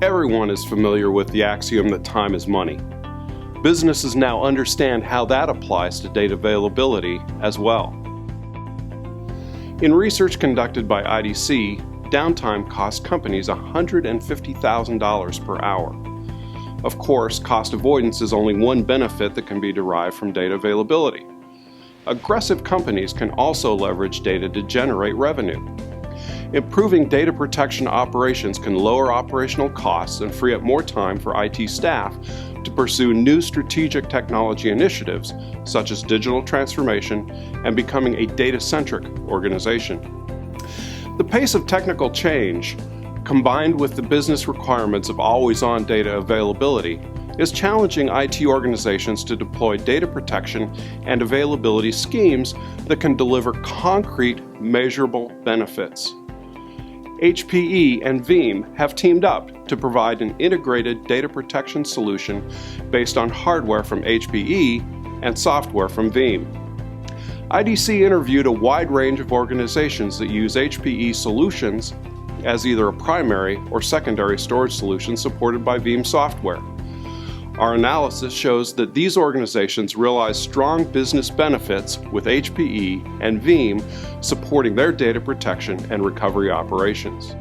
Everyone is familiar with the axiom that time is money. Businesses now understand how that applies to data availability as well. In research conducted by IDC, downtime costs companies $150,000 per hour. Of course, cost avoidance is only one benefit that can be derived from data availability. Aggressive companies can also leverage data to generate revenue. Improving data protection operations can lower operational costs and free up more time for IT staff to pursue new strategic technology initiatives such as digital transformation and becoming a data-centric organization. The pace of technical change, combined with the business requirements of always-on data availability, is challenging IT organizations to deploy data protection and availability schemes that can deliver concrete, measurable benefits. HPE and Veeam have teamed up to provide an integrated data protection solution based on hardware from HPE and software from Veeam. IDC interviewed a wide range of organizations that use HPE solutions as either a primary or secondary storage solution supported by Veeam software. Our analysis shows that these organizations realize strong business benefits with HPE and Veeam supporting their data protection and recovery operations.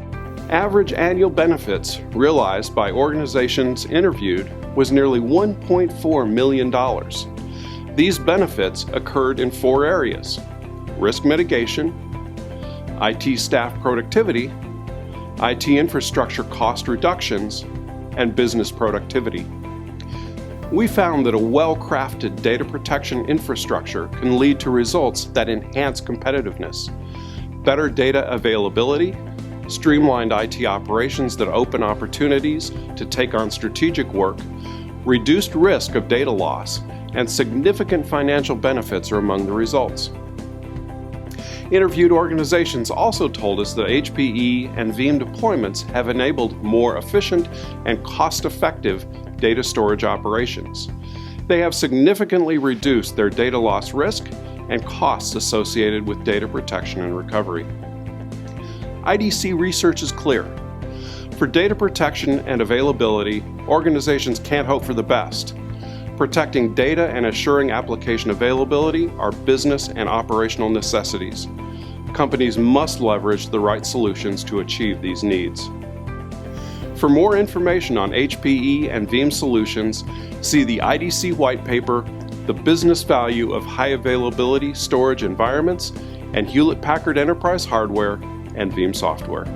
Average annual benefits realized by organizations interviewed was nearly $1.4 million. These benefits occurred in 4 areas: risk mitigation, IT staff productivity, IT infrastructure cost reductions, and business productivity. We found that a well-crafted data protection infrastructure can lead to results that enhance competitiveness, better data availability, streamlined IT operations that open opportunities to take on strategic work, reduced risk of data loss, and significant financial benefits are among the results. Interviewed organizations also told us that HPE and Veeam deployments have enabled more efficient and cost-effective data storage operations. They have significantly reduced their data loss risk and costs associated with data protection and recovery. IDC research is clear. For data protection and availability, organizations can't hope for the best. Protecting data and assuring application availability are business and operational necessities. Companies must leverage the right solutions to achieve these needs. For more information on HPE and Veeam solutions, see the IDC white paper, The Business Value of High Availability Storage Environments, and Hewlett Packard Enterprise Hardware and Veeam Software.